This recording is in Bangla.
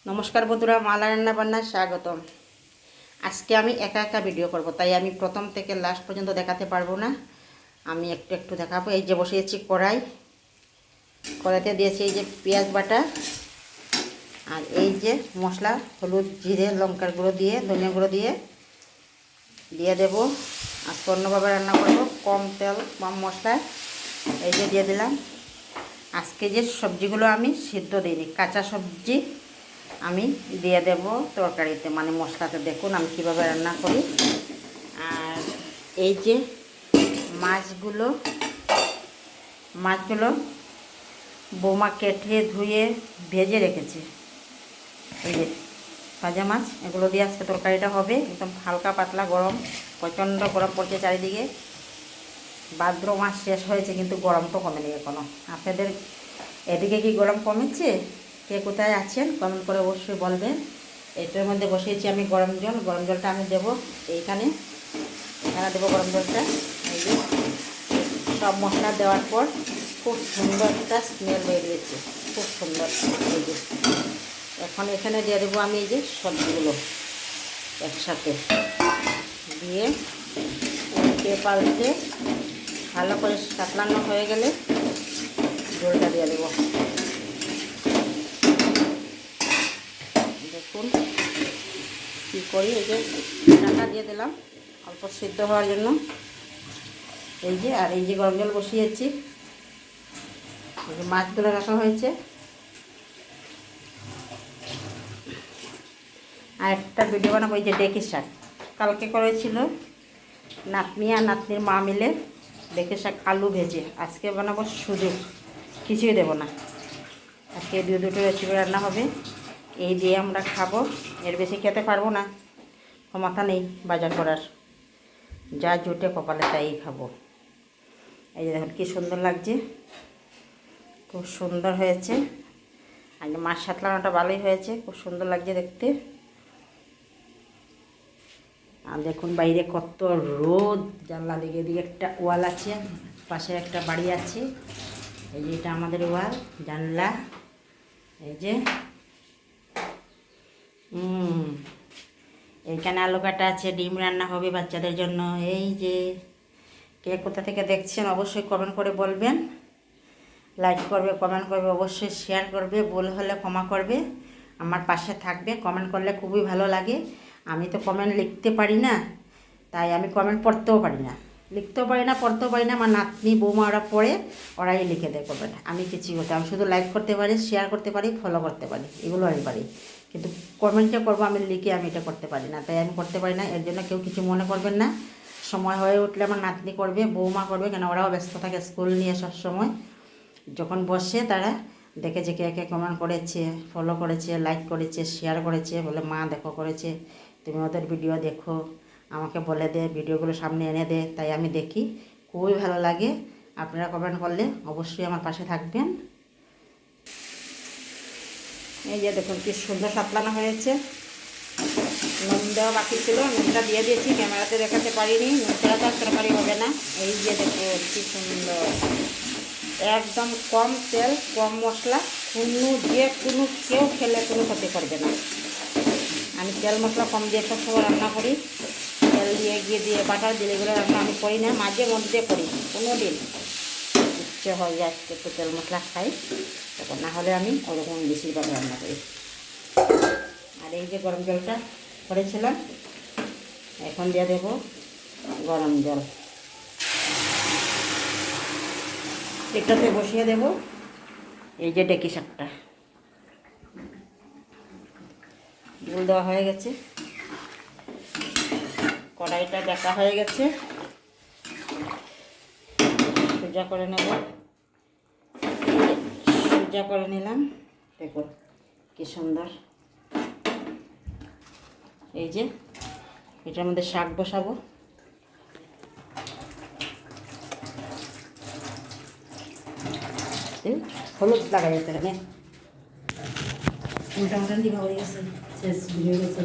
নমস্কার বন্ধুরা, মালা রান্না বান্নায় স্বাগতম। আজকে আমি একা একা ভিডিও করব, তাই আমি প্রথম থেকে লাস্ট পর্যন্ত দেখাতে পারবো না। আমি একটু একটু দেখাবো। এই যে বসিয়েছি কড়াইতে দিয়েছি এই যে পেঁয়াজ বাটা, আর এই যে মশলা হলুদ জিরে লঙ্কার গুঁড়ো দিয়ে ধনিয়া গুঁড়ো দিয়ে দেবো। আজকে অন্যভাবে রান্না করব, কম তেল কম মশলায়। এই যে দিয়ে দিলাম। আজকে যে সবজিগুলো আমি সিদ্ধ দিইনি, কাঁচা সবজি আমি দিয়ে দেব তরকারিতে, মানে মশলাতে। দেখুন আমি কীভাবে রান্না করি। আর এই যে মাছগুলো বৌমা কেটে ধুয়ে ভেজে রেখেছে। এই যে ভাজা মাছ, এগুলো দিয়ে আজকে তরকারিটা হবে। একদম হালকা পাতলা, গরম প্রচণ্ড গরম পড়ছে চারিদিকে। ভাদ্র মাস শেষ হয়েছে কিন্তু গরম তো কমেনি এখনও। আপনাদের এদিকে কি গরম কমেছে? কে কোথায় আছেন কমেন্ট করে অবশ্যই বলবেন। এটার মধ্যে বসিয়েছি আমি গরম জলটা আমি দেবো এখানে দেবো গরম জলটা। এই যে সব মশলা দেওয়ার পর খুব সুন্দর একটা স্মেল বেরিয়েছে, খুব সুন্দর। এই যে এখন এখানে দিয়ে দেবো আমি এই যে সবজিগুলো একসাথে দিয়ে পাল্টে ভালো করে সাতলানো হয়ে গেলে জলটা দিয়ে দেবো। দেখুন কী করি। এই যে ঢাকা দিয়ে দিলাম অল্প সিদ্ধ হওয়ার জন্য। এই যে আর এই যে গরম জল বসিয়েছি, এই যে মাছগুলো রাখা হয়েছে। আর একটা ভিডিও বানাবো এই যে ডেকি শাক, কালকে করেছিল নাতনি আর নাতনির মা মিলে ডেকি শাক আলু ভেজে। আজকে বানাবো শুধু, কিছুই দেবো না। আজকে দুটো রেসিপি রান্না হবে, এই দিয়ে আমরা খাবো। এর বেশি খেতে পারবো না, ক্ষমতা নেই বাজার করার। যা জুটে কপালে তাই খাবো। এই যে দেখুন কী সুন্দর লাগছে, খুব সুন্দর হয়েছে। আর মাছ সাতলানোটা ভালোই হয়েছে, খুব সুন্দর লাগছে দেখতে। আর দেখুন বাইরে কত রোদ, জানলা দিকে দিকে একটা ওয়াল আছে, পাশে একটা বাড়ি আছে। এই যে এটা আমাদের ওয়াল, জানলা। এই যে এইখানে আলু কাটা আছে, ডিম রান্না হবে বাচ্চাদের জন্য। এই যে কে কোথা থেকে দেখছেন অবশ্যই কমেন্ট করে বলবেন। লাইক করবে, কমেন্ট করবে, অবশ্যই শেয়ার করবে, ভুল হলে ক্ষমা করবে, আমার পাশে থাকবে। কমেন্ট করলে খুবই ভালো লাগে। আমি তো কমেন্ট লিখতে পারি না, তাই আমি কমেন্ট পড়তেও পারি না, লিখতেও পারি না, পড়তেও পারি না। আমার নাতনি বৌমা ওরা পড়ে, ওরাই লিখে দেয় কমেন্ট। আমি কিছুই করতে, আমি শুধু লাইক করতে পারি, শেয়ার করতে পারি, ফলো করতে পারি, এগুলো আমি পারি। কিন্তু কমেন্টটা করবো আমি লিখে, আমি এটা করতে পারি না, তাই আমি করতে পারি না। এর জন্য কেউ কিছু মনে করবেন না। সময় হয়ে উঠলে আমার নাতনি করবে, বৌমা করবে, কেন ওরাও ব্যস্ত থাকে স্কুল নিয়ে সব সময়। যখন বসে তারা দেখেছে কে কে কমেন্ট করেছে, ফলো করেছে, লাইক করেছে, শেয়ার করেছে, বলে মা দেখো করেছে, তুমি ওদের ভিডিও দেখো, আমাকে বলে দে, ভিডিওগুলো সামনে এনে দে। তাই আমি দেখি, খুবই ভালো লাগে। আপনারা কমেন্ট করলে অবশ্যই আমার পাশে থাকবেন। এই যে দেখুন কি সুন্দর সাতলানো হয়েছে। নুন দেওয়া বাকি ছিল, নুনটা দিয়ে দিয়েছি, ক্যামেরাতে দেখাতে পারিনি। নুন ছাড়া তো তরকারি হবে না। এই যে দেখুন কি সুন্দর, একদম কম তেল কম মশলা। কোনো কেউ খেলে কোনো ক্ষতি করবে না। আমি তেল মশলা কম দিয়ে সবসময় রান্না করি। তেল দিয়ে বাটার দিলে এগুলো রান্না আমি করি না, মাঝে মধ্যে করি। কোনো দিন ইচ্ছে হয় যে আজকে একটু তেল মশলা খাই, তখন না হলে আমি ওরকম বেশিরভাগ রান্না করি। আর এই যে গরম জলটা করেছিলাম, এখন দিয়ে দেবো গরম জল। এটাতে বসিয়ে দেব এই যে ডেকি শাকটা। জল দেওয়া হয়ে গেছে, কড়াইটা দেখা হয়ে গেছে, সোজা করে নেব। সোজা করে নিলাম, দেখুন কি সুন্দর। এই যে এটার মধ্যে শাক বসাবো। হলুদ লাগা যেতে এখানে, মোটামুটি হয়ে গেছে, শেষ হয়ে গেছে।